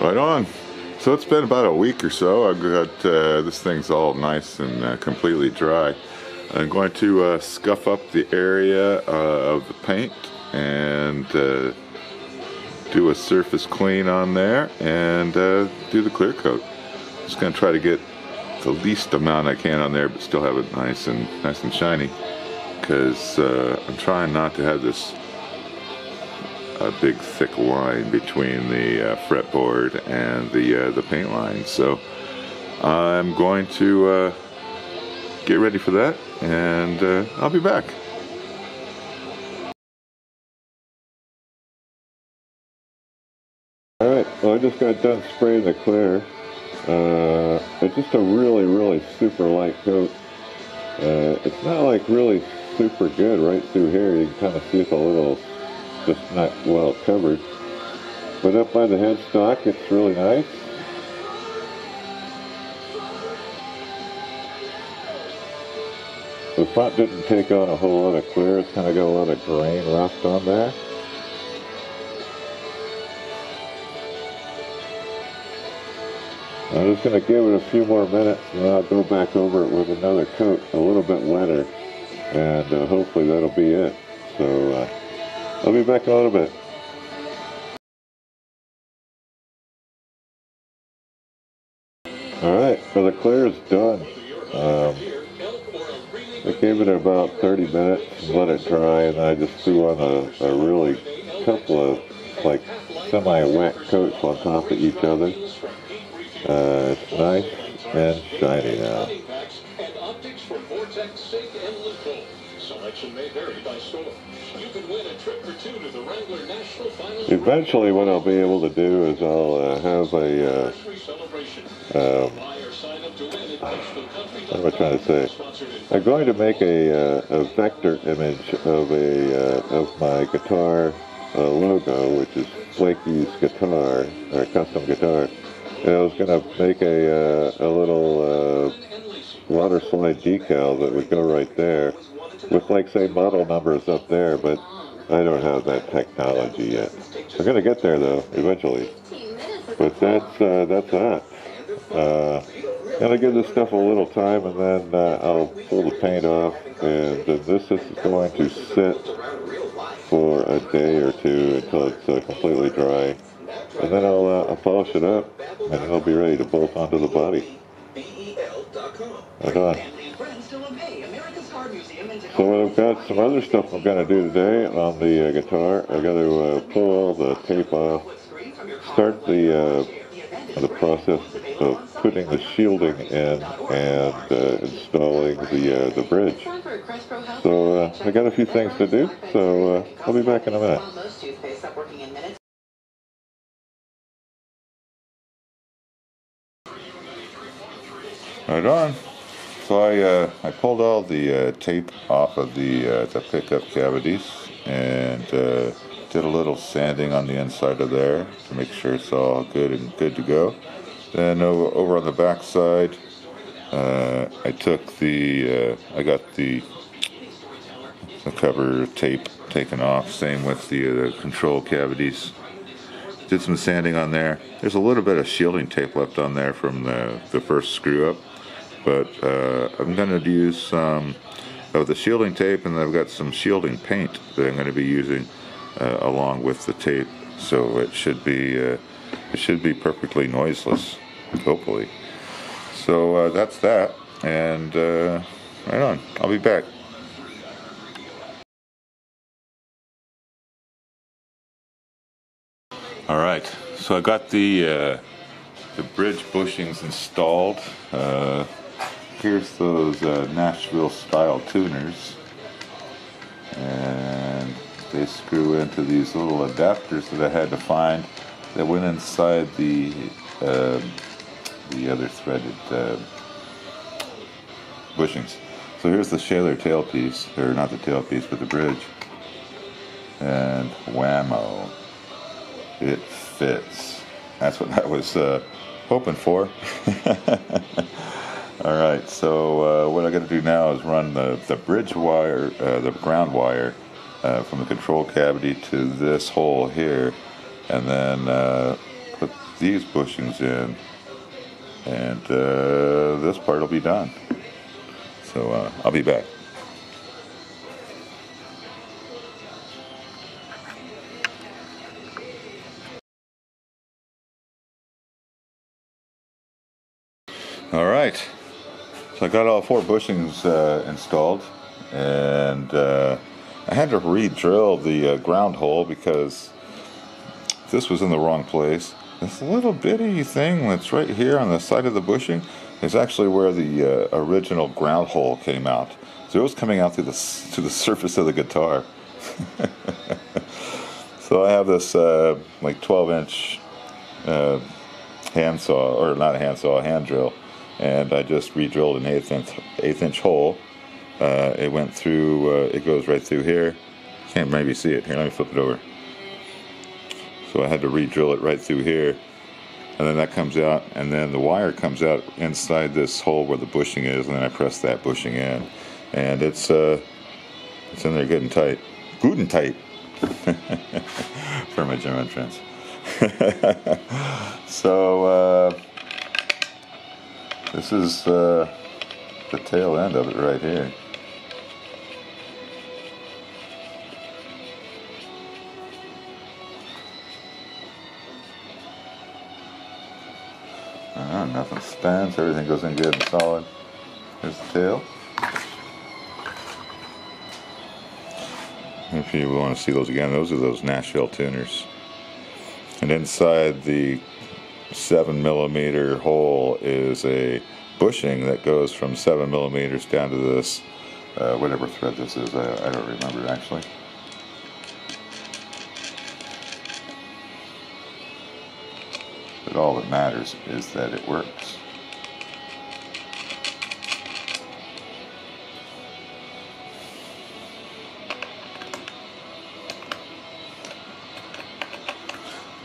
Right on. So it's been about a week or so. I've got this thing's all nice and completely dry. I'm going to scuff up the area of the paint and do a surface clean on there and do the clear coat. Just going to try to get the least amount I can on there, but still have it nice and shiny. Because I'm trying not to have this a big thick line between the fretboard and the paint line. So I'm going to get ready for that, and I'll be back. Alright, well, I just got done spraying the clear. It's just a really super light coat. It's not like really super good right through here. You can kind of see it's a little just not well covered, but up by the headstock it's really nice. The front didn't take on a whole lot of clear. It's kind of got a lot of grain rust on there. I'm just going to give it a few more minutes and then I'll go back over it with another coat a little bit wetter, and hopefully that'll be it. So I'll be back in a little bit. Alright, so the clear is done. I gave it about 30 minutes and let it dry, and then I just threw on a really couple of like semi-wet coats on top of each other. It's nice and shiny now. Eventually what I'll be able to do is I'll have a what am I trying to say? I'm going to make a vector image of my guitar logo, which is Flaky's guitar, or custom guitar. And I was going to make a little water slide decal that would go right there with, like, say, model numbers up there, but I don't have that technology yet. I'm going to get there, though, eventually. But that's that. Gonna give this stuff a little time, and then I'll pull the paint off, and this is going to sit for a day or two until it's completely dry. And then I'll polish it up, and it'll be ready to bolt onto the body. Right on. So I've got some other stuff I'm going to do today on the guitar. I've got to pull all the tape off, start the process of putting the shielding in and installing the bridge. So I got a few things to do, so I'll be back in a minute. Right on. So I pulled all the tape off of the pickup cavities and did a little sanding on the inside of there to make sure it's all good to go. Then over on the back side, I took I got the cover tape taken off. Same with the control cavities. Did some sanding on there. There's a little bit of shielding tape left on there from the first screw up, but I'm going to use some of the shielding tape, and I've got some shielding paint that I'm going to be using along with the tape, so it should be perfectly noiseless, hopefully. So that's that, and right on. I'll be back. All right, so I got the bridge bushings installed. Here's those Nashville style tuners, and they screw into these little adapters that I had to find that went inside the other threaded bushings. So here's the Shaler tailpiece, or not the tailpiece, but the bridge, and whammo, it fits. That's what I was hoping for. Alright, so what I got to do now is run the bridge wire, the ground wire, from the control cavity to this hole here, and then these bushings in, and this part will be done. So I'll be back. All right, so I got all 4 bushings installed, and I had to re-drill the ground hole because this was in the wrong place. This little bitty thing that's right here on the side of the bushing is actually where the original ground hole came out. So it was coming out to the surface of the guitar. So I have this like 12-inch handsaw, or not a handsaw, a hand drill, and I just re-drilled an eighth inch hole. It went through, it goes right through here. Can't maybe see it. Here, let me flip it over. So I had to re-drill it right through here, and then that comes out, and then the wire comes out inside this hole where the bushing is, and then I press that bushing in, and it's in there getting tight. Good and tight. For my German friends. So this is the tail end of it right here. Nothing spins, everything goes in good and solid. Here's the tail. If you want to see those again, those are those Nashville tuners. And inside the 7mm hole is a bushing that goes from 7mm down to this, whatever thread this is, I don't remember actually. But all that matters is that it works.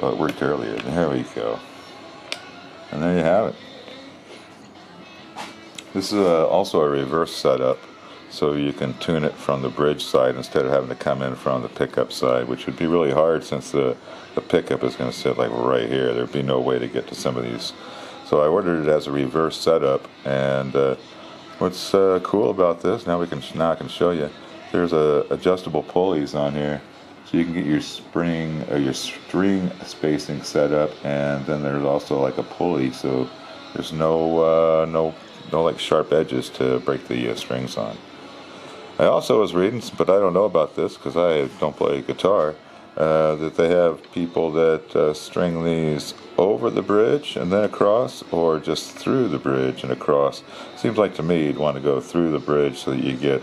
Well, it worked earlier. There we go. And there you have it. This is also a reverse setup, so you can tune it from the bridge side instead of having to come in from the pickup side, which would be really hard since the pickup is going to sit like right here. There'd be no way to get to some of these. So I ordered it as a reverse setup, and what's cool about this, now I can show you, there's adjustable pulleys on here. So you can get your spring or your string spacing set up, and then there's also like a pulley, so there's no like sharp edges to break the strings on. I also was reading, but I don't know about this because I don't play guitar, that they have people that string these over the bridge and then across, or just through the bridge and across. Seems like to me you'd want to go through the bridge so that you get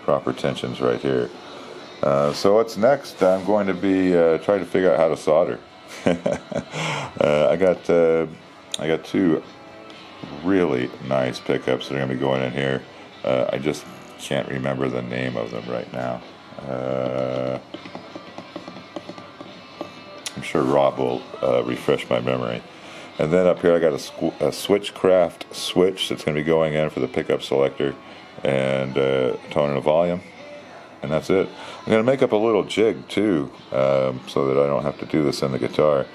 proper tensions right here. So what's next? I'm going to be trying to figure out how to solder. I got 2 really nice pickups that are going to be going in here. I just can't remember the name of them right now. I'm sure Rob will refresh my memory. And then up here I got a Switchcraft switch that's going to be going in for the pickup selector and tone and volume. And that's it. I'm going to make up a little jig too, so that I don't have to do this in the guitar,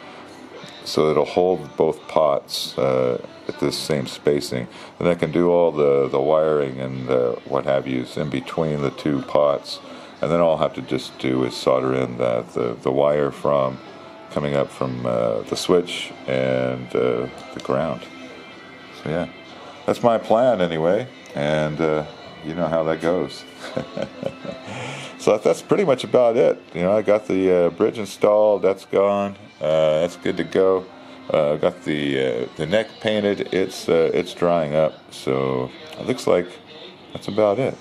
so that it'll hold both pots at this same spacing, and I can do all the wiring and what have you in between the 2 pots, and then all I'll have to just do is solder in the wire from coming up from the switch and the ground. So yeah, that's my plan anyway, and you know how that goes. So that's pretty much about it. You know, I got the bridge installed. That's gone. That's good to go. Got the neck painted. It's drying up. So it looks like that's about it.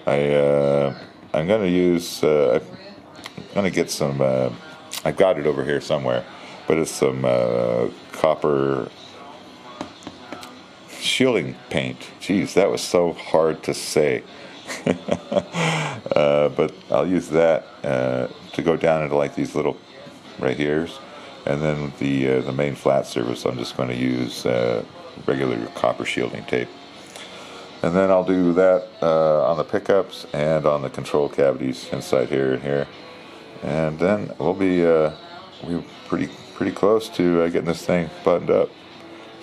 I'm gonna use. I'm gonna get some. I've got it over here somewhere, but it's some copper shielding paint. Jeez, that was so hard to say. But I'll use that to go down into like these little right here's, and then the main flat surface I'm just going to use regular copper shielding tape, and then I'll do that on the pickups and on the control cavities inside here and here, and then we'll be pretty pretty close to getting this thing buttoned up.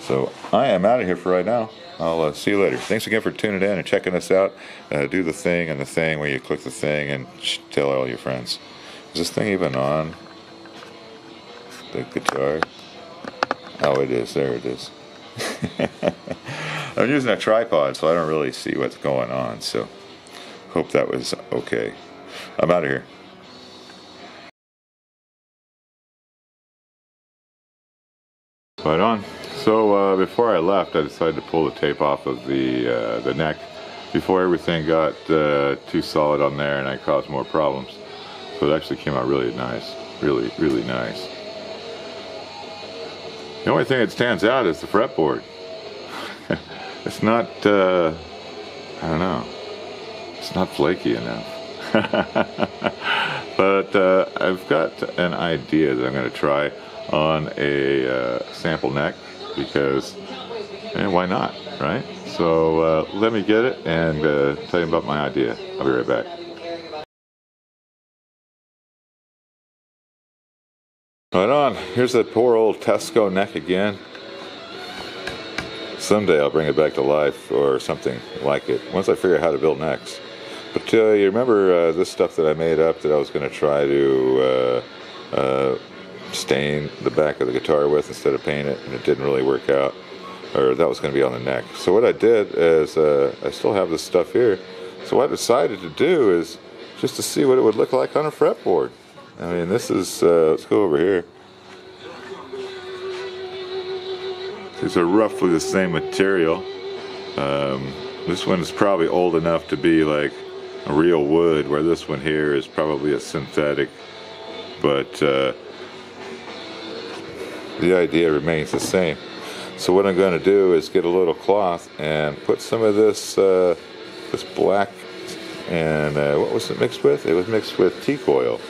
So I am out of here for right now. I'll see you later. Thanks again for tuning in and checking us out. Do the thing and the thing where you click the thing and tell all your friends. Is this thing even on the guitar? Oh, it is. There it is. I'm using a tripod, so I don't really see what's going on. So hope that was okay. I'm out of here. Right on. So before I left, I decided to pull the tape off of the neck before everything got too solid on there and I caused more problems. So it actually came out really nice, really nice. The only thing that stands out is the fretboard. It's not, I don't know, it's not flaky enough. But I've got an idea that I'm going to try on a sample neck because, why not, right? So let me get it and tell you about my idea. I'll be right back. Right on. Here's that poor old Tesco neck again. Someday I'll bring it back to life or something like it once I figure out how to build necks. But you remember this stuff that I made up that I was going to try to stain the back of the guitar with instead of paint it, and it didn't really work out, or that was going to be on the neck. So what I did is I still have this stuff here, so what I decided to do is just to see what it would look like on a fretboard. I mean, this is let's go over here. These are roughly the same material. This one is probably old enough to be like a real wood, where this one here is probably a synthetic, but the idea remains the same. So what I'm going to do is get a little cloth and put some of this this black, and what was it mixed with? It was mixed with teak oil.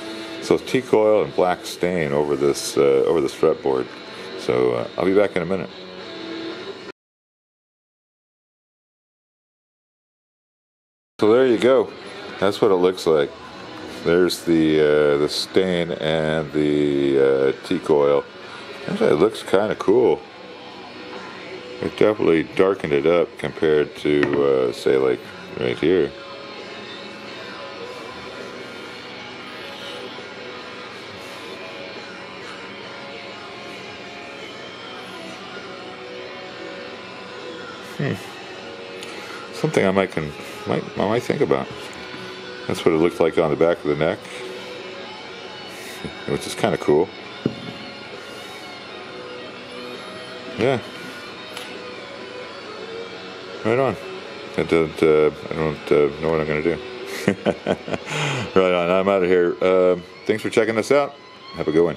So teak oil and black stain over this fretboard. So I'll be back in a minute. So there you go. That's what it looks like. There's the stain and the teak oil. Actually, it looks kind of cool. It definitely darkened it up compared to, say, like right here. Something I might think about. That's what it looked like on the back of the neck, which is kind of cool. Yeah. Right on. I don't know what I'm going to do. Right on. I'm out of here. Thanks for checking us out. Have a good one.